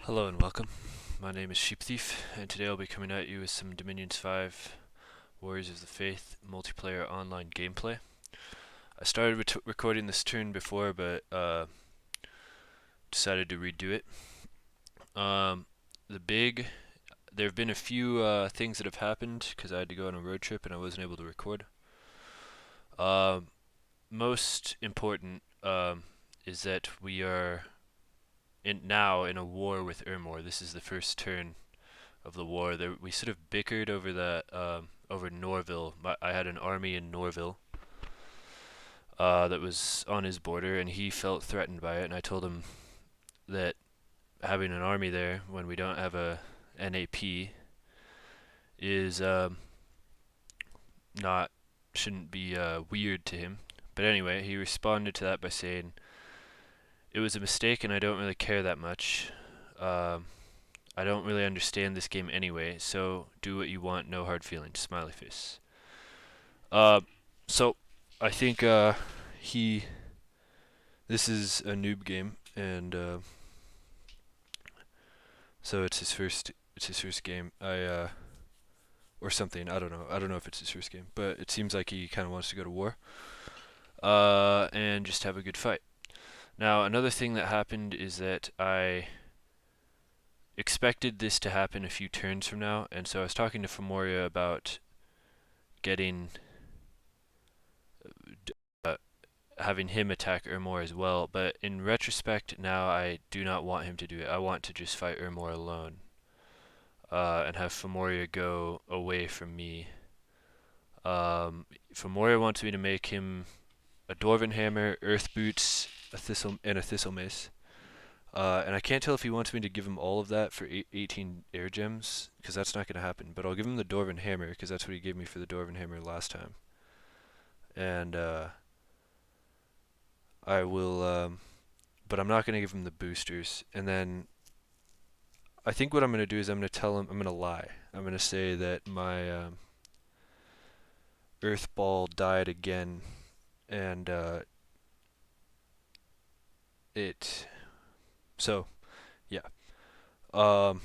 Hello and welcome. My name is Sheep Thief, and today I'll be coming at you with some Dominions 5 Warriors of the Faith multiplayer online gameplay. I started recording this turn before, but decided to redo it. Um, there have been a few things that have happened because I had to go on a road trip and I wasn't able to record. Most important is that we are now in a war with Ermor. This is the first turn of the war. We sort of bickered over over Norville. I had an army in Norville that was on his border, and he felt threatened by it. And I told him that having an army there when we don't have a NAP is not shouldn't be weird to him. But anyway, he responded to that by saying it was a mistake, and I don't really care that much. I don't really understand this game anyway, so do what you want, no hard feelings, smiley face. So I think this is a noob game, and so it's his first game. Or something. I don't know. I don't know if it's his first game, but it seems like he kind of wants to go to war, and just have a good fight. Now, another thing that happened is that I expected this to happen a few turns from now, and so I was talking to Femoria about getting having him attack Ermor as well, but in retrospect now I do not want him to do it. I want to just fight Ermor alone, and have Femoria go away from me. Femoria wants me to make him a Dwarven Hammer, Earth Boots, and a Thistle Mace. And I can't tell if he wants me to give him all of that for 18 air gems, because that's not going to happen. But I'll give him the Dwarven Hammer, because that's what he gave me for the Dwarven Hammer last time. And I will, but I'm not going to give him the boosters. And then I think what I'm going to do is I'm going to tell him, I'm going to lie. I'm going to say that my Earth Ball died again, and so, yeah. And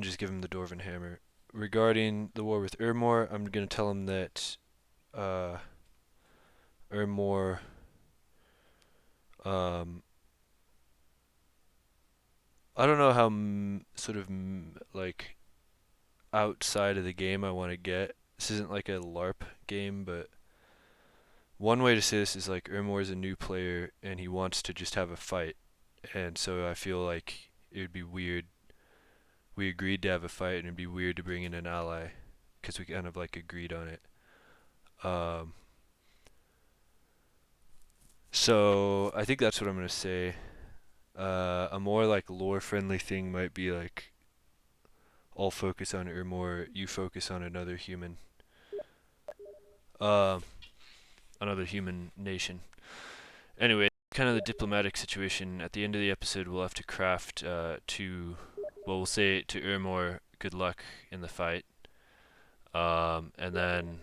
just give him the Dwarven Hammer. Regarding the war with Ermor, I'm going to tell him that Ermor I don't know how like outside of the game I want to get. This isn't like a LARP game, but one way to say this is like Ermor is a new player and he wants to just have a fight, and so I feel like it would be weird. We agreed to have a fight, and it'd be weird to bring in an ally because we kind of like agreed on it. Um, so I think that's what I'm gonna say. A more like lore-friendly thing might be like, I'll focus on Ermor, you focus on uh, another human nation. Anyway, kind of the diplomatic situation. At the end of the episode, we'll have to craft well, we'll say to Ermor, good luck in the fight. And then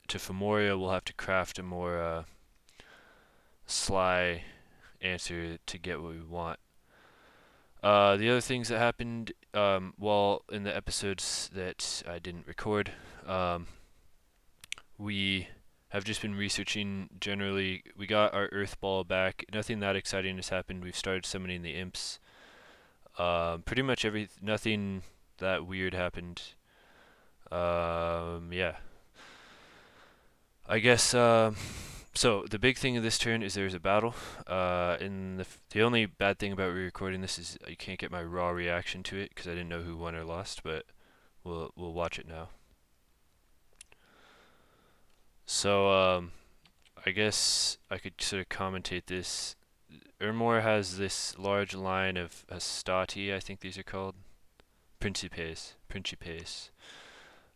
to Femoria, we'll have to craft a more sly answer to get what we want. The other things that happened while in the episodes that I didn't record, we have just been researching generally. We got our Earth Ball back. Nothing that exciting has happened. We've started summoning the imps. Pretty much nothing that weird happened. Yeah. I guess so the big thing of this turn is there's a battle. The only bad thing about re-recording this is you can't get my raw reaction to it because I didn't know who won or lost, but we'll watch it now. So I guess I could sort of commentate this. Ermor has this large line of Hastati, I think these are called, Principes,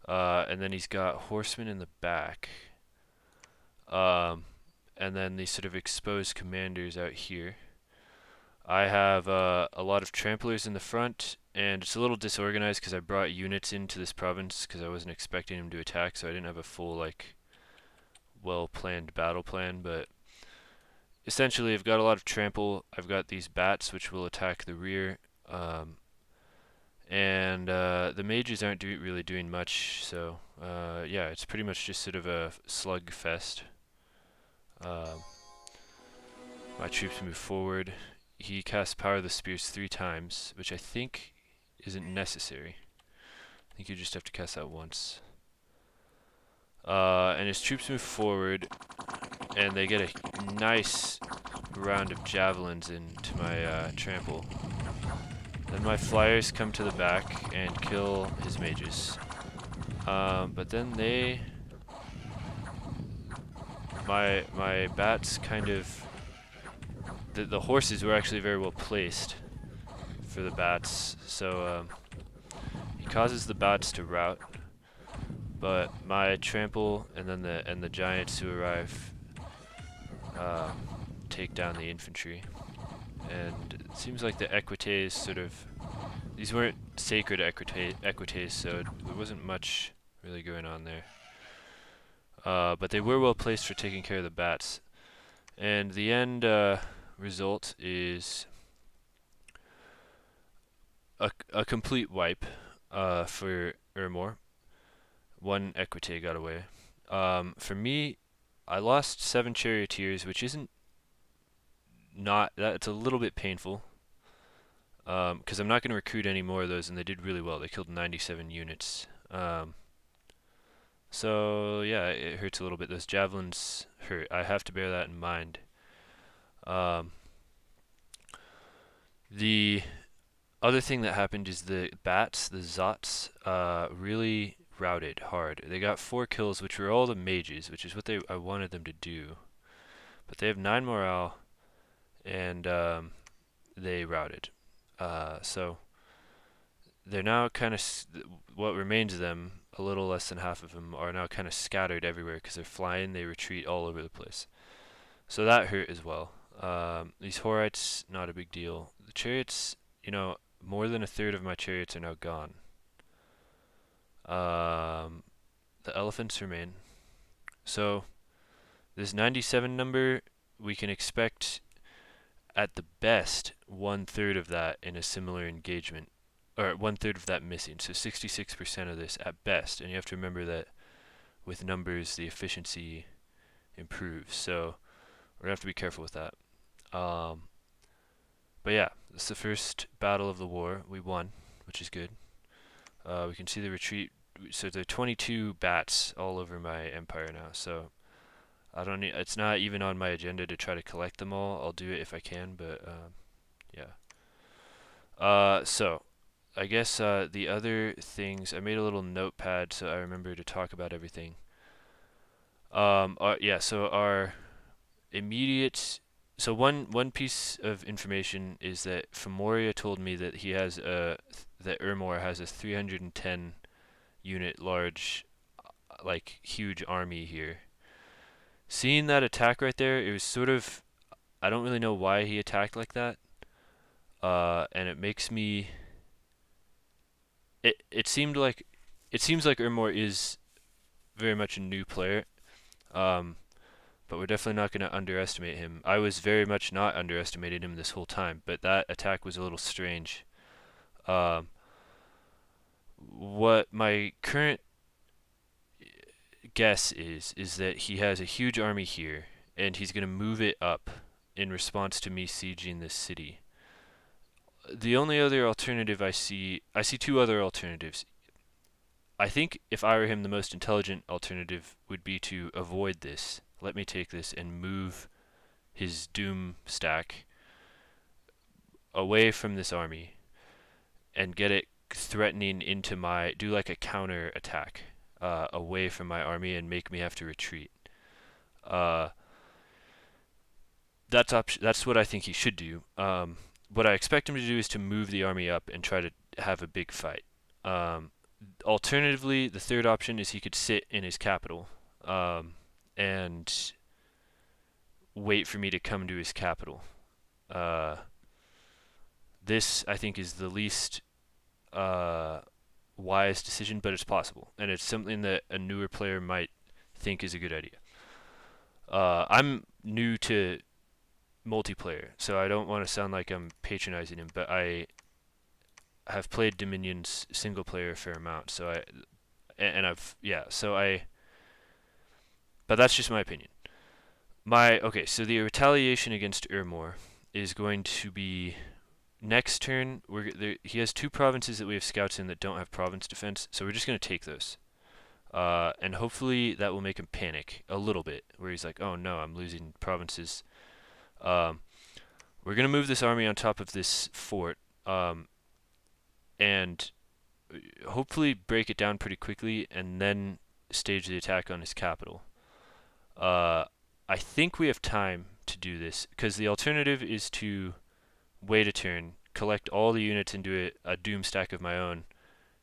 and then he's got horsemen in the back. And then these sort of exposed commanders out here. I have a lot of tramplers in the front, and it's a little disorganized because I brought units into this province because I wasn't expecting him to attack, so I didn't have a full, like, well-planned battle plan, but essentially I've got a lot of trample. I've got these bats which will attack the rear. Um, and the mages aren't really doing much, so yeah, it's pretty much just sort of a slug fest. Um, my troops move forward. He casts Power of the Spears 3 times, which I think isn't necessary. I think you just have to cast that once. And his troops move forward, and they get a nice round of javelins into my trample. Then my flyers come to the back and kill his mages. But then my bats kind of, the horses were actually very well placed for the bats, so he causes the bats to rout. But my trample and then the giants who arrive um, take down the infantry, and it seems like the equites sort of, these weren't sacred equites, so there wasn't much really going on there. But they were well placed for taking care of the bats. And the end result is a complete wipe for Ermor. One equite got away. For me, I lost 7 charioteers, which isn't not that, it's a little bit painful. Because I'm not going to recruit any more of those, and they did really well. They killed 97 units. So yeah, it hurts a little bit. Those javelins hurt. I have to bear that in mind. Um, the other thing that happened is the bats, the Zots, really routed hard. They got 4 kills, which were all the mages, which is what I wanted them to do. But they have 9 morale, and they routed. So they're now kind of, what remains of them, a little less than half of them, are now kind of scattered everywhere because they're flying. They retreat all over the place. So that hurt as well. These Horites, not a big deal. The chariots, more than a third of my chariots are now gone. The elephants remain. So this 97 number, we can expect at the best 1/3 of that in a similar engagement, or 1/3 of that missing. So 66% of this at best. And you have to remember that with numbers, the efficiency improves. So we're gonna have to be careful with that. But yeah, this is the first battle of the war. We won, which is good. We can see the retreat. So there are 22 bats all over my empire now. So I don't need. It's not even on my agenda to try to collect them all. I'll do it if I can, but yeah. So I guess the other things, I made a little notepad so I remember to talk about everything. Yeah. So our immediate. So one piece of information is that Femoria told me that that Ermor has a 310 unit large, like huge army here. Seeing that attack right there, it was sort of, I don't really know why he attacked like that. And it makes me, it seems like Ermor is very much a new player. But we're definitely not going to underestimate him. I was very much not underestimating him this whole time, but that attack was a little strange. What my current guess is that he has a huge army here, and he's going to move it up in response to me sieging this city. The only other alternative I see 2 other alternatives. I think if I were him, the most intelligent alternative would be to avoid this. Let me take this and move his doom stack away from this army and get it threatening into do like a counter attack away from my army and make me have to retreat. That's what I think he should do. What I expect him to do is to move the army up and try to have a big fight. Alternatively, the third option is he could sit in his capital and wait for me to come to his capital. This, I think, is the least wise decision, but it's possible, and it's something that a newer player might think is a good idea. I'm new to multiplayer, so I don't want to sound like I'm patronizing him, but have played Dominion's single player a fair amount, so I've yeah, so I but that's just my opinion. Okay, so the retaliation against Ermor is going to be next turn. He has two provinces that we have scouts in that don't have province defense, so we're just going to take those. And hopefully that will make him panic a little bit, where he's like, oh no, I'm losing provinces. Um, we're going to move this army on top of this fort, and hopefully break it down pretty quickly, and then stage the attack on his capital. I think we have time to do this, because the alternative is to wait a turn, collect all the units into a doom stack of my own,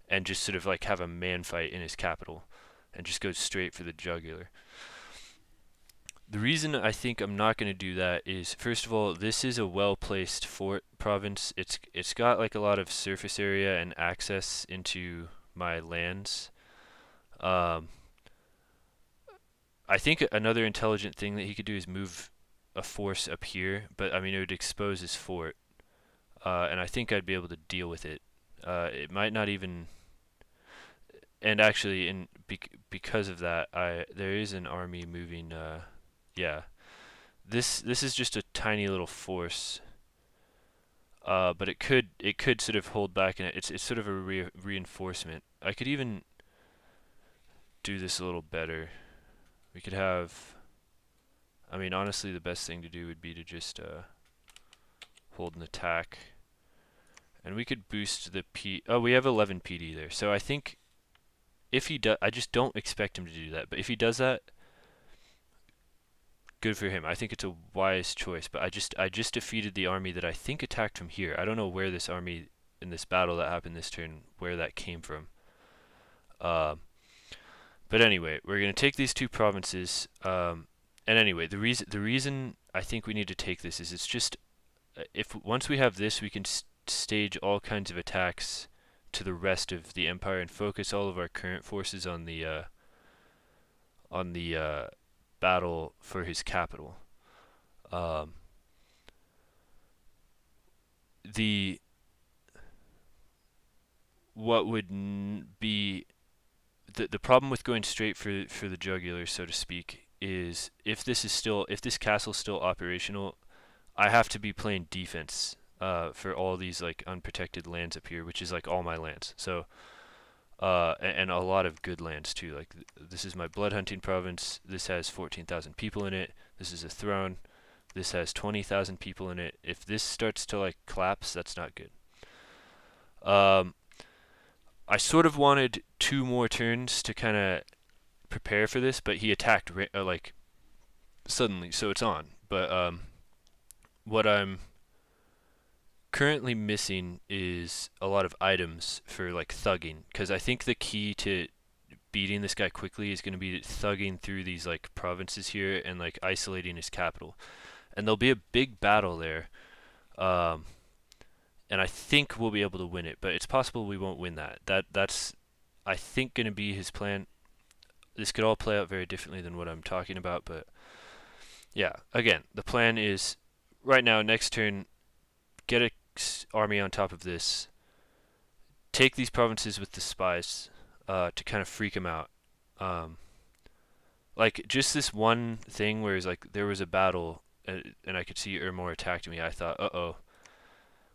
and just sort of like have a man fight in his capital, and just go straight for the jugular. The reason I think I'm not going to do that is, first of all, this is a well-placed fort province. It's got like a lot of surface area and access into my lands. Um, I think another intelligent thing that he could do is move a force up here, but I mean it would expose his fort, and I think I'd be able to deal with it. It might not even, and actually, because of that, there is an army moving. Yeah, this is just a tiny little force, but it could sort of hold back, and it's sort of a reinforcement. I could even do this a little better. We could have. I mean, honestly, the best thing to do would be to just hold an attack, and we could boost the P. Oh, we have 11 PD there, so I think if he does, I just don't expect him to do that. But if he does that, good for him. I think it's a wise choice. But I just defeated the army that I think attacked from here. I don't know where this army in this battle that happened this turn, where that came from. But anyway, we're gonna take these two provinces. And anyway, the reason I think we need to take this is it's just if once we have this, we can stage all kinds of attacks to the rest of the empire and focus all of our current forces on the battle for his capital. Um, the what would be the problem with going straight for the jugular, so to speak, is if this castle's still operational, I have to be playing defense for all these like unprotected lands up here, which is like all my lands. So and a lot of good lands too. Like this is my blood hunting province. This has 14,000 people in it. This is a throne. This has 20,000 people in it. If this starts to like collapse, that's not good. I sort of wanted 2 more turns to kind of prepare for this, but he attacked like suddenly, so it's on. But what I'm currently missing is a lot of items for like thugging, because I think the key to beating this guy quickly is going to be thugging through these like provinces here and like isolating his capital. And there'll be a big battle there, and I think we'll be able to win it, but it's possible we won't win that. That's I think going to be his plan. This could all play out very differently than what I'm talking about, but yeah, again, the plan is right now, next turn, get a army on top of this, take these provinces with the spies to kind of freak him out. Like just this one thing where it's like there was a battle and I could see Ermor attacked me. I thought, uh-oh,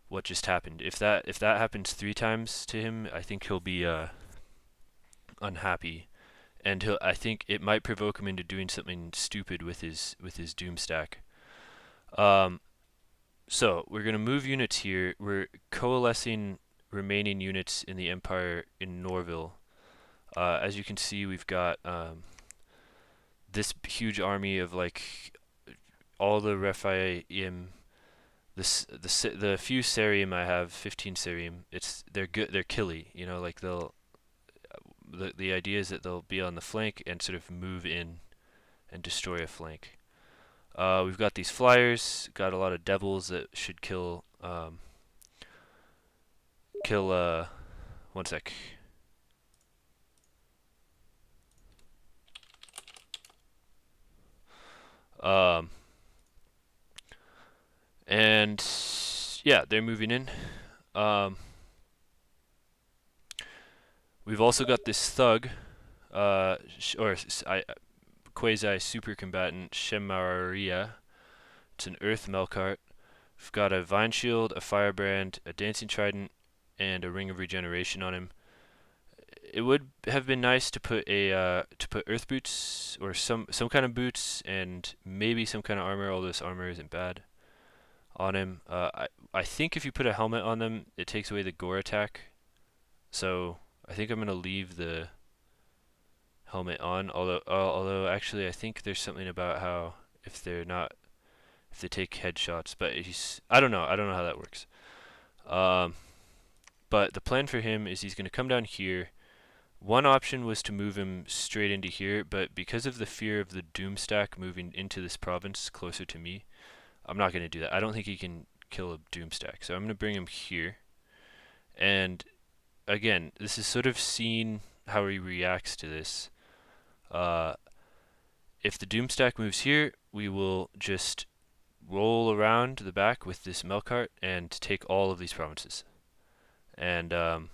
what just happened? If that happens 3 times to him, I think he'll be unhappy, and I think it might provoke him into doing something stupid with his doom stack. So we're gonna move units here. We're coalescing remaining units in the empire in Norville. As you can see, we've got this huge army of like all the Rephaim. The few Serium I have, 15 Serium. They're good. They're killy. You know, like the idea is that they'll be on the flank and sort of move in and destroy a flank. We've got these flyers. Got a lot of devils that should kill. One sec. And yeah, they're moving in. We've also got this thug, quasi super combatant Shemaria. It's an Earth Melkart. We've got a Vine Shield, a Firebrand, a Dancing Trident, and a Ring of Regeneration on him. It would have been nice to put Earth Boots or some kind of boots and maybe some kind of armor. Although this armor isn't bad on him. I think if you put a helmet on them, it takes away the gore attack. So I think I'm gonna leave the helmet on. Although actually I think there's something about how if they take headshots, but I don't know. I don't know how that works. But the plan for him is he's gonna come down here. One option was to move him straight into here, but because of the fear of the Doomstack moving into this province closer to me, I'm not going to do that. I don't think he can kill a Doomstack, so I'm going to bring him here. And again, this is sort of seeing how he reacts to this. If the Doomstack moves here, we will just roll around the back with this Melkart and take all of these provinces. And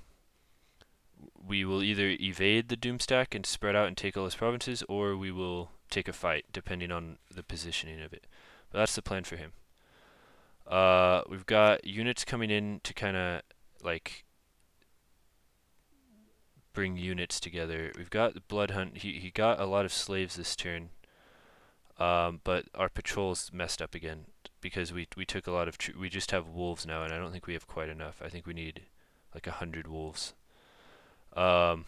we will either evade the Doomstack and spread out and take all his provinces, or we will take a fight, depending on the positioning of it. But that's the plan for him. We've got units coming in to kind of like bring units together. We've got the Blood Hunt. He got a lot of slaves this turn, but our patrols messed up again because we took a lot of we just have wolves now, and I don't think we have quite enough. I think we need like 100 wolves. My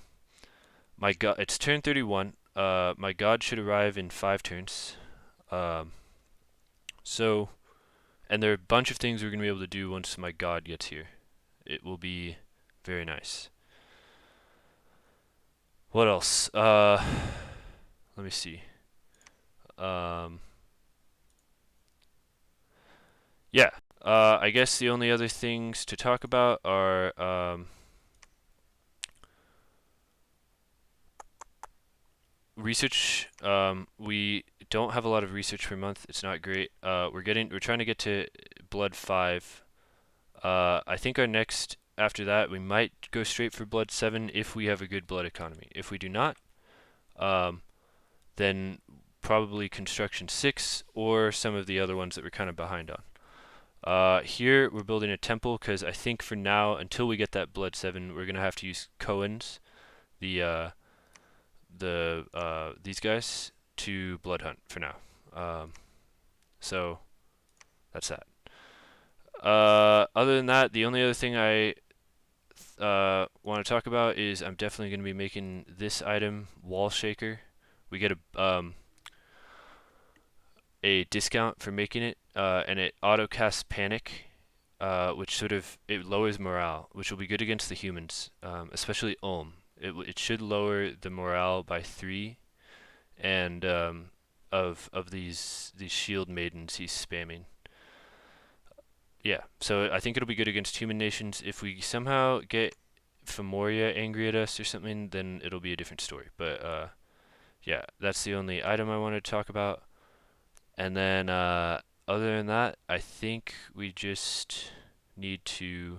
god, it's turn 31. My god should arrive in 5 turns. So, and there are a bunch of things we're going to be able to do once my god gets here. It will be very nice. What else? Let me see. Yeah. I guess the only other things to talk about are research. We don't have a lot of research per month. It's not great. We're trying to get to Blood 5. I think our next after that we might go straight for Blood 7 if we have a good blood economy. If we do not, then probably Construction 6 or some of the other ones that we're kind of behind on. Here we're building a temple because I think for now, until we get that Blood 7, we're gonna have to use Cohen's, these guys, to Blood Hunt for now. So that's that. Other than that, the only other thing I want to talk about is I'm definitely going to be making this item, Wall Shaker. We get a discount for making it, and it auto casts Panic, which sort of it lowers morale, which will be good against the humans, especially Ulm. It should lower the morale by 3, and of these shield maidens he's spamming. Yeah, so I think it'll be good against human nations. If we somehow get Femoria angry at us or something, then it'll be a different story. But yeah, that's the only item I wanted to talk about. And then other than that, I think we just need to.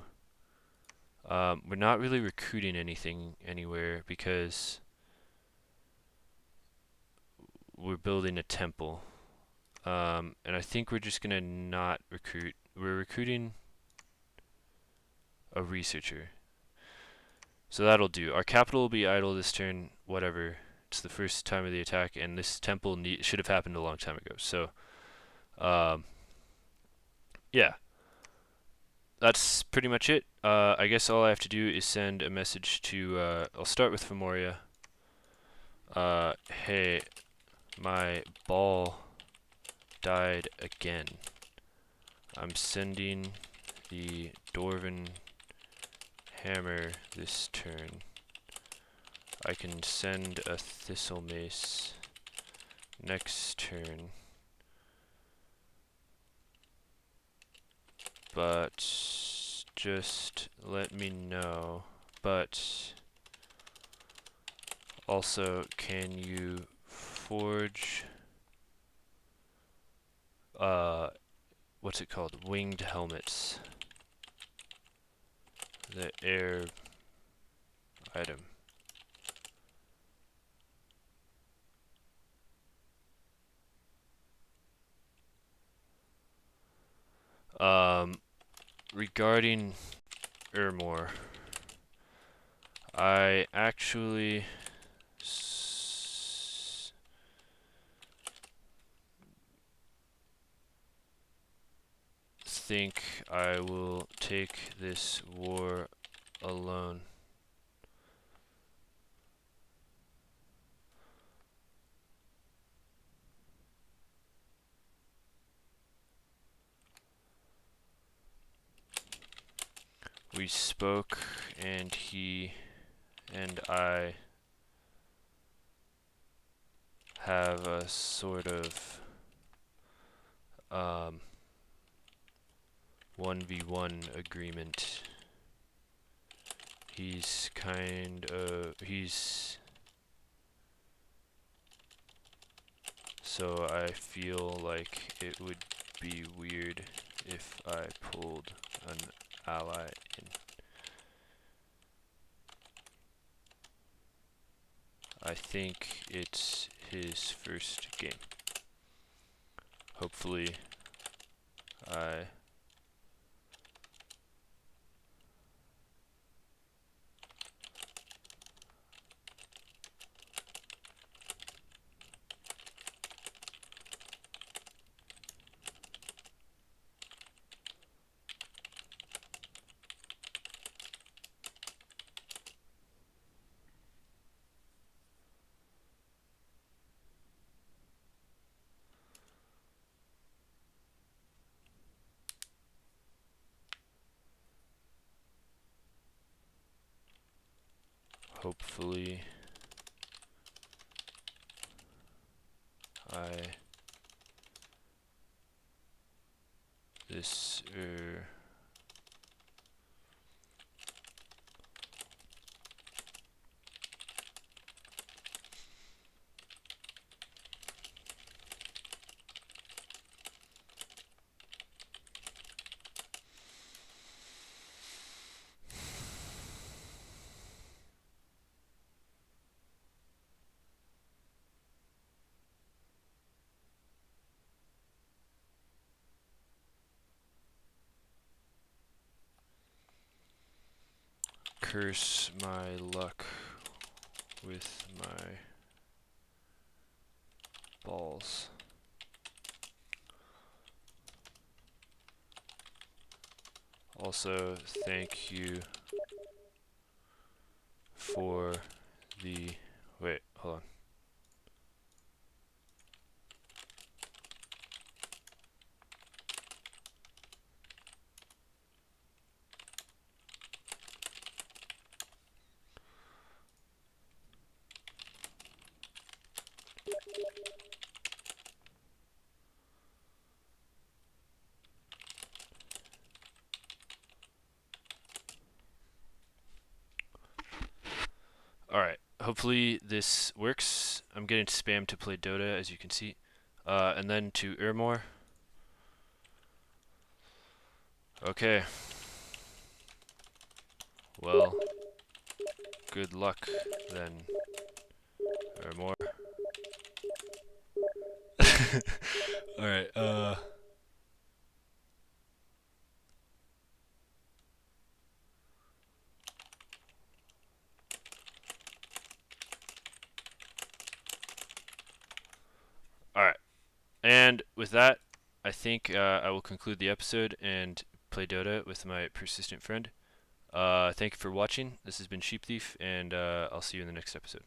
We're not really recruiting anything anywhere because we're building a temple. And I think we're just gonna not recruit. We're recruiting a researcher. So that'll do. Our capital will be idle this turn, whatever. It's the first time of the attack, and this temple should have happened a long time ago. So, yeah. That's pretty much it. I guess all I have to do is send a message to, I'll start with Femoria. Hey, my ball died again. I'm sending the Dwarven hammer this turn. I can send a Thistle Mace next turn. But just let me know. But also, can you forge what's it called? Winged helmets. The air item. regarding Ermor, I actually think I will take this war alone. We spoke, and he and I have a sort of 1v1 agreement. So I feel like it would be weird if I pulled an ally in. I think it's his first game. Hopefully, I hopefully I this curse my luck with my balls. Also, thank you for the wait, hold on. Alright, hopefully this works. I'm getting spammed to play Dota, as you can see. And then to Ermor. Okay. Well, good luck then, Ermor. Alright, alright. And with that, I think I will conclude the episode and play Dota with my persistent friend. Thank you for watching. This has been Sheep Thief, and I'll see you in the next episode.